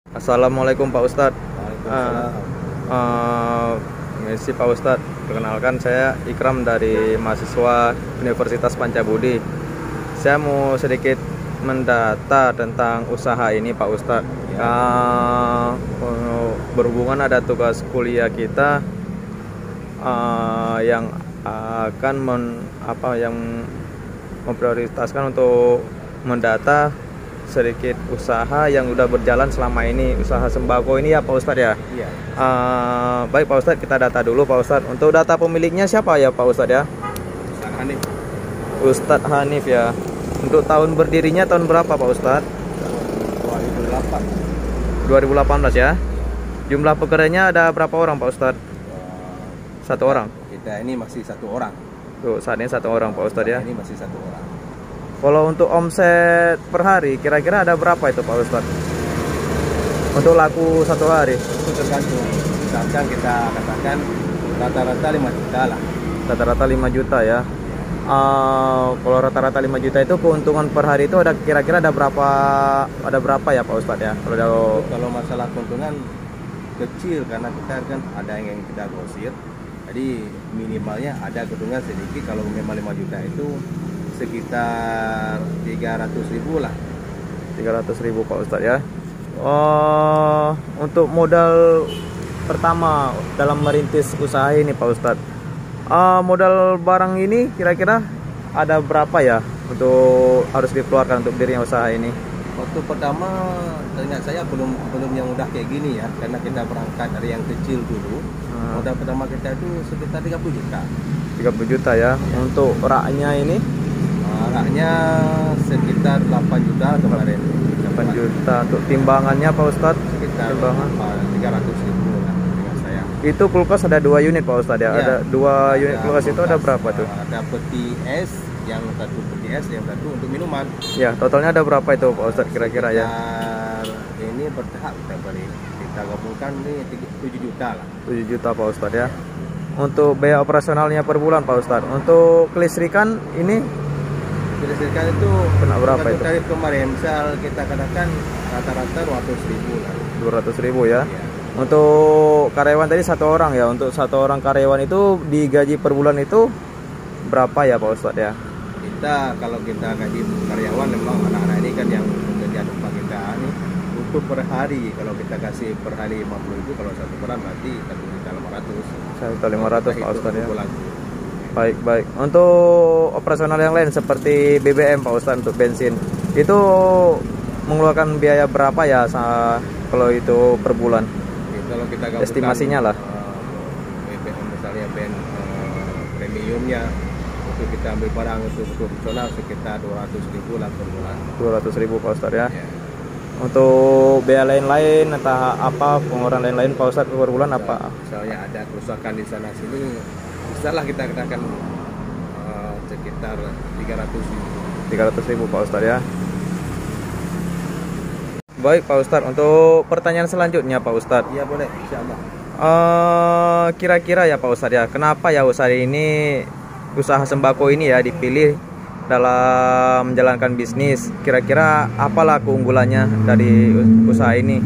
Assalamualaikum Pak Ustadz. Waalaikumsalam. Misi Pak Ustadz, perkenalkan saya Ikram dari mahasiswa Universitas Pancabudi. Saya mau sedikit mendata tentang usaha ini Pak Ustadz. Berhubungan ada tugas kuliah kita yang akan memprioritaskan untuk mendata sedikit usaha yang udah berjalan selama ini, usaha sembako ini ya Pak Ustadz ya. Iya. Baik Pak Ustadz, kita data dulu Pak Ustadz. Untuk data pemiliknya siapa ya Pak Ustadz ya? Ustadz Hanif. Ustadz Hanif ya. Untuk tahun berdirinya tahun berapa Pak Ustadz? 2008. 2018 ya. Jumlah pekerjanya ada berapa orang Pak Ustadz? Satu orang. Kita ini masih satu orang. Tuh, saat ini satu orang Pak Ustadz ya. Ini masih satu orang. Kalau untuk omset per hari kira-kira ada berapa itu Pak Ustadz? Untuk laku satu hari? Itu tergantung. Misalkan kita katakan rata-rata 5 juta lah. Rata-rata 5 juta ya. Kalau rata-rata 5 juta itu keuntungan per hari itu ada kira-kira ada berapa ya Pak Ustadz ya? Kalau masalah keuntungan kecil karena kita kan ada yang kita grosir. Jadi minimalnya ada keuntungan sedikit. Kalau memang 5 juta itu sekitar 300.000 lah. 300.000 Pak Ustadz ya. Untuk modal pertama dalam merintis usaha ini Pak Ustadz, modal barang ini kira-kira ada berapa ya untuk harus dikeluarkan untuk dirinya usaha ini? Waktu pertama teringat saya belum yang udah kayak gini ya, karena kita berangkat dari yang kecil dulu. Modal pertama kita itu sekitar 30 juta. 30 juta ya. Untuk raknya ini? Raknya sekitar 8 juta kemarin. 8 juta. Untuk timbangannya Pak Ustadz? Sekitar timbangan 300.000 lah dengan saya. Itu kulkas ada 2 unit Pak Ustadz ya? Ya, ada 2 unit kulkas itu ada berapa tuh? Ada peti es, yang satu peti es, yang satu untuk minuman. Ya, totalnya ada berapa itu Pak Ustadz kira-kira ya? Ini bertahap kita beri. Kita gabungkan ini 7 juta lah. 7 juta Pak Ustadz ya. Untuk biaya operasionalnya per bulan Pak Ustadz. Untuk kelistrikan ini Kelistrikan itu kena berapa itu? Tarif kemarin, misal kita katakan rata-rata 200.000 lah. 200.000 ya. Ya. Untuk karyawan tadi satu orang ya. Untuk satu orang karyawan itu digaji per bulan itu berapa ya Pak Ustadz ya? Kita kalau kita gaji karyawan memang anak-anak ini kan yang bekerja tempat kita ini untuk per hari. Kalau kita kasih per hari 50.000, kalau satu bulan berarti 1.500.000. 1.500 Pak Ustadz ya. Baik. Untuk operasional yang lain seperti BBM Pak Ustadz, untuk bensin itu mengeluarkan biaya berapa ya kalau itu per bulan? Kalau kita gabungkan, estimasinya lah. BBM misalnya premiumnya untuk kita ambil barang untuk profesional sekitar 200.000 lah per bulan. 200.000 Pak Ustadz ya. Ya. Untuk biaya lain-lain entah apa pengeluaran lain-lain Pak Ustadz per bulan apa? Misalnya ada kerusakan di sana sini, misalnya kita katakan sekitar 300.000 Pak Ustadz ya. Baik Pak Ustadz, untuk pertanyaan selanjutnya Pak Ustadz. Iya boleh, insyaallah. Kira-kira ya Pak Ustadz ya, kenapa ya usaha sembako ini ya dipilih dalam menjalankan bisnis? Kira-kira apalah keunggulannya dari usaha ini?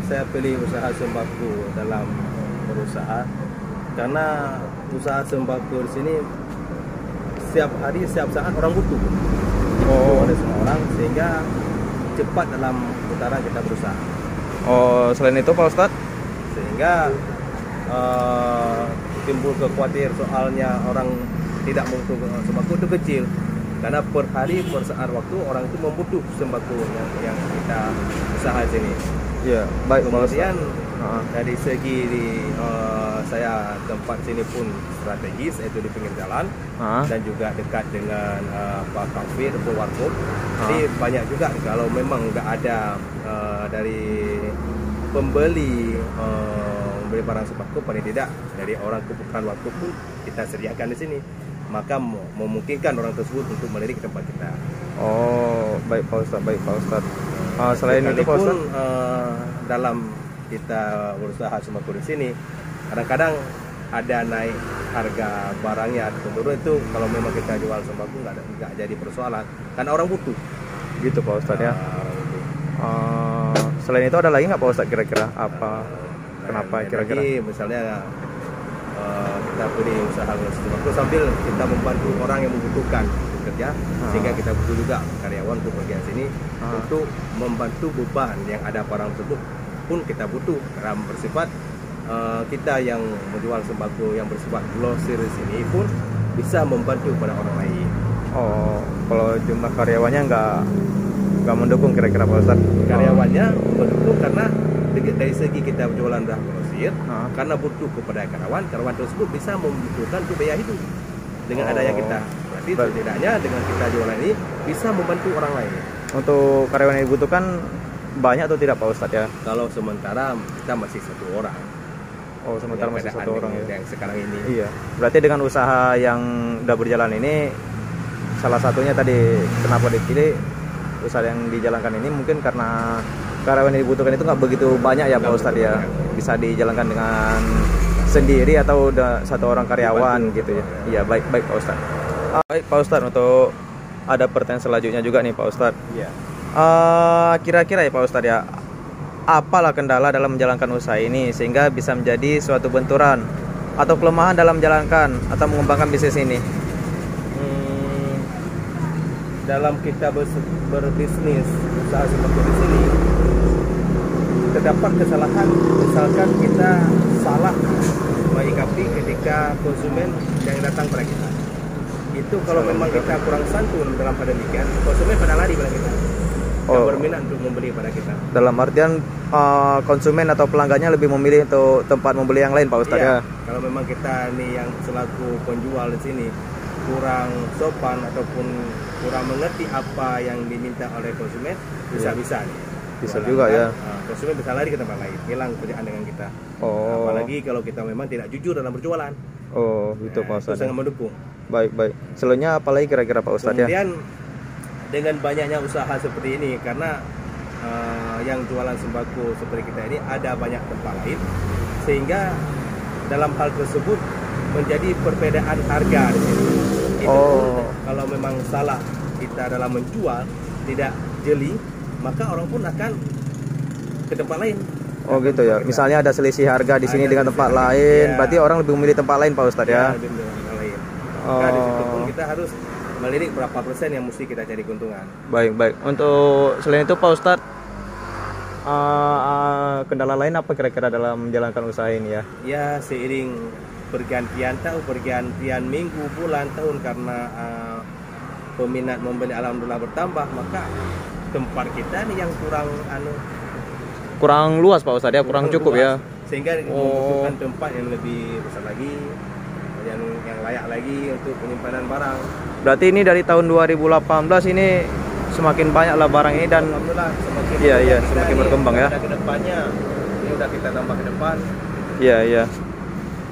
Saya pilih usaha sembako dalam berusaha karena usaha sembako di sini setiap hari, setiap saat orang butuh. Oleh semua orang, sehingga cepat dalam putaran kita berusaha. Selain itu Pak Ustadz, Sehingga timbul kekhawatiran soalnya orang tidak membutuhkan sembako itu kecil. Karena per hari, per saat waktu orang itu membutuh sembako yang kita usaha sini. ya baik Pak Ustadz. Kemudian dari segi saya tempat sini pun strategis, yaitu di pinggir jalan dan juga dekat dengan kafe atau warkop. Jadi banyak juga kalau memang nggak ada dari pembeli membeli barang sembako, paling tidak dari orang kebutuhan warkop pun kita sediakan di sini, maka memungkinkan orang tersebut untuk melirik ke tempat kita. Baik Pak Ustadz. Selain itu Pak Ustadz, dalam kita berusaha sembako di sini, kadang-kadang ada naik harga barangnya atau turun, itu kalau memang kita jual sembako nggak jadi persoalan karena orang butuh gitu Pak Ustadz ya. Selain itu ada lagi nggak Pak Ustadz kira-kira apa? Kenapa kira-kira? Misalnya kita beri usaha sembako sambil kita membantu orang yang membutuhkan kerja, sehingga kita butuh juga karyawan untuk bagian sini untuk membantu beban yang ada barang tersebut pun kita butuh karena bersifat kita yang menjual sembako yang bersifat grosir sini pun bisa membantu pada orang lain. Oh, kalau jumlah karyawannya nggak mendukung kira-kira Pak Ustadz? Karyawannya mendukung karena dari segi kita berjualan dah grosir, karena butuh kepada karyawan tersebut bisa membutuhkan untuk biaya hidup dengan adanya kita. Berarti setidaknya dengan kita jualan ini bisa membantu orang lain. Untuk karyawan yang dibutuhkan banyak atau tidak Pak Ustadz ya? Kalau sementara kita masih 1 orang. Oh, sementara masih 1 orang ya? Yang sekarang ini. Iya. Berarti dengan usaha yang udah berjalan ini, salah satunya tadi kenapa dipilih usaha yang dijalankan ini mungkin karena karyawan yang dibutuhkan itu nggak begitu banyak ya Pak Ustadz ya? Bisa dijalankan dengan sendiri atau udah 1 orang karyawan gitu ya? Iya, baik Pak Ustadz. Baik Pak Ustadz, untuk ada pertanyaan selanjutnya juga nih Pak Ustadz. Iya. Kira-kira ya Pak Ustadz ya, apalah kendala dalam menjalankan usaha ini sehingga bisa menjadi suatu benturan atau kelemahan dalam menjalankan atau mengembangkan bisnis ini? Dalam kita berbisnis usaha seperti di sini terdapat kesalahan, misalkan kita salah menyikapi ketika konsumen yang datang pada kita. Itu kalau memang kita kurang santun dalam pada demikian, konsumen pada lari pada kita. Berminat untuk membeli pada kita. Dalam artian konsumen atau pelanggannya lebih memilih untuk tempat membeli yang lain Pak Ustadz ya? Kalau memang kita nih yang selaku penjual di sini kurang sopan ataupun kurang mengerti apa yang diminta oleh konsumen, bisa-bisa nih. Bisa juga ya. Konsumen bisa lari ke tempat lain, hilang kerjaan dengan kita. Apalagi kalau kita memang tidak jujur dalam berjualan. Oh, gitu Pak Ustadz. Itu sangat mendukung. Baik. Selanjutnya apalagi kira-kira Pak Ustadz ya? Kemudian dengan banyaknya usaha seperti ini, karena yang jualan sembako seperti kita ini ada banyak tempat lain, sehingga dalam hal tersebut menjadi perbedaan harga di sini. Itu pun kalau memang salah kita dalam menjual tidak jeli, maka orang pun akan ke tempat lain. Oh gitu ya. Misalnya ada selisih harga di sini dengan tempat lain, berarti orang lebih memilih tempat lain Pak Ustadz ya? Lebih memilih tempat lain. Nah, di situ pun kita harus melirik berapa persen yang mesti kita cari keuntungan. Baik. Untuk selain itu Pak Ustadz, kendala lain apa kira-kira dalam menjalankan usaha ini ya? Ya, seiring pergantian tahun, pergantian minggu, bulan, tahun, karena peminat membeli alhamdulillah bertambah, maka tempat kita nih yang kurang luas Pak Ustadz ya, kurang cukup luas, ya. Sehingga membutuhkan tempat yang lebih besar lagi, yang layak lagi untuk penyimpanan barang. Berarti ini dari tahun 2018 ini semakin banyaklah barang ini dan alhamdulillah semakin berkembang ya. Ke depannya ini udah kita tambah ke depan. Iya.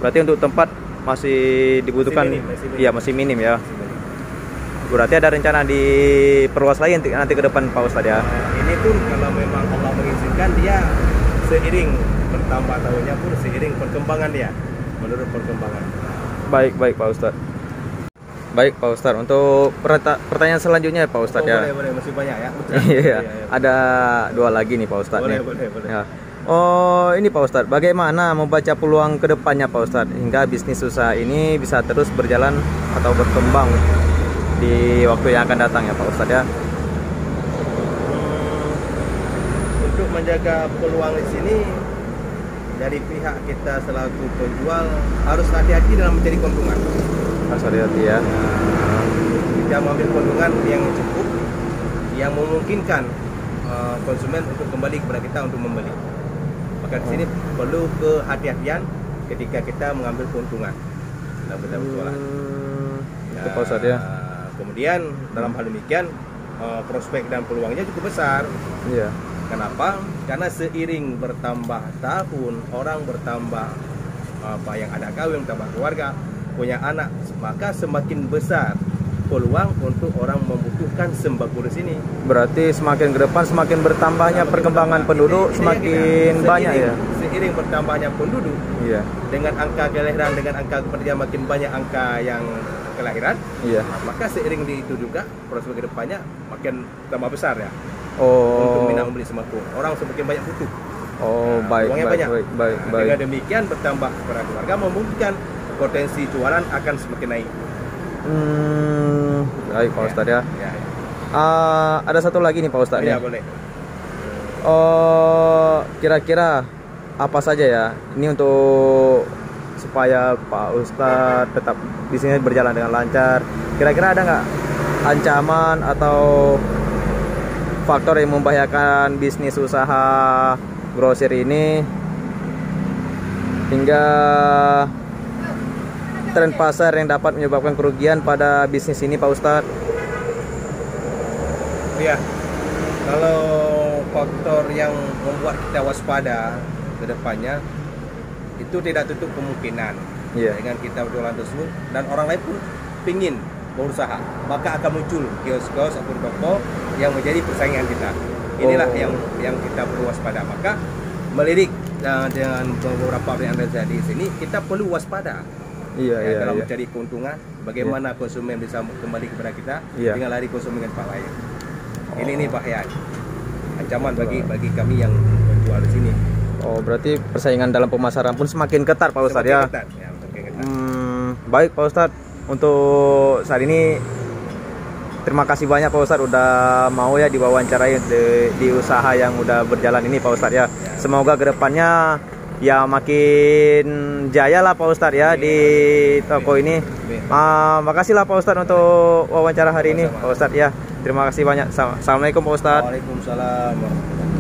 Berarti untuk tempat masih dibutuhkan, masih minim ya. Berarti ada rencana diperluas lagi nanti ke depan Pak Ustadz ya. Ini pun kalau memang Allah mengizinkan, dia seiring bertambah tahunnya pun seiring perkembangan dia, menurut perkembangan. Baik Pak Ustadz. Baik Pak Ustadz, untuk pertanyaan selanjutnya Pak Ustadz ya. Boleh, masih banyak ya. Iya. Ada 2 lagi nih Pak Ustadz. Boleh. Ya. Oh ini Pak Ustadz, bagaimana membaca peluang kedepannya Pak Ustadz hingga bisnis usaha ini bisa terus berjalan atau berkembang di waktu yang akan datang ya Pak Ustadz ya? Untuk menjaga peluang di sini, dari pihak kita selaku penjual harus hati-hati dalam mencari keuntungan. Harus hati-hati ya. Kita mengambil keuntungan yang cukup, yang memungkinkan konsumen untuk kembali kepada kita untuk membeli. Maka di sini perlu kehati-hatian ketika kita mengambil keuntungan dalam berjualan. Itu Pak Ustadz ya. Kemudian dalam hal demikian prospek dan peluangnya cukup besar. Iya. Kenapa? Karena seiring bertambah tahun, orang bertambah yang ada kawin, bertambah keluarga, punya anak, maka semakin besar peluang untuk orang membutuhkan sembako di sini. Berarti semakin ke depan semakin bertambahnya perkembangan penduduk, semakin banyak ya. Seiring bertambahnya penduduk, dengan angka kelahiran, dengan angka kepercayaan makin banyak angka yang kelahiran, maka seiring di itu juga prospek kedepannya makin tambah besar ya. untuk minat membeli sembako. Orang semakin banyak butuh. Baik, banyak. baik. Dengan demikian bertambah kepada keluarga memungkinkan potensi jualan akan semakin naik. Baik Pak Ustadz ya. Ada satu lagi nih Pak Ustadz. Ya, boleh. Kira-kira apa saja ya ini untuk supaya Pak Ustadz tetap bisnisnya berjalan dengan lancar? Kira-kira ada nggak ancaman atau faktor yang membahayakan bisnis usaha grosir ini hingga tren pasar yang dapat menyebabkan kerugian pada bisnis ini Pak Ustadz? Ya, kalau faktor yang membuat kita waspada ke depannya itu tidak tutup kemungkinan dengan kita berjualan tersebut dan orang lain pun ingin berusaha, maka akan muncul kios-kios atau toko yang menjadi persaingan kita. Inilah yang kita perlu waspada. Maka melirik dengan beberapa yang ada di sini, kita perlu waspada. Dalam mencari keuntungan, bagaimana konsumen bisa kembali kepada kita dengan lari konsumen ke tempat lain. Ini bahaya, ancaman bagi kami yang menjual di sini. Berarti persaingan dalam pemasaran pun semakin ketat Pak Ustadz ya? Baik Pak Ustadz, untuk saat ini terima kasih banyak Pak Ustadz udah mau ya diwawancarai di usaha yang udah berjalan ini Pak Ustadz ya. Semoga kedepannya ya makin jaya lah Pak Ustadz ya di toko ini. Makasih lah Pak Ustadz untuk wawancara hari ini Pak Ustadz ya. Terima kasih banyak. Assalamualaikum Pak Ustadz. Waalaikumsalam.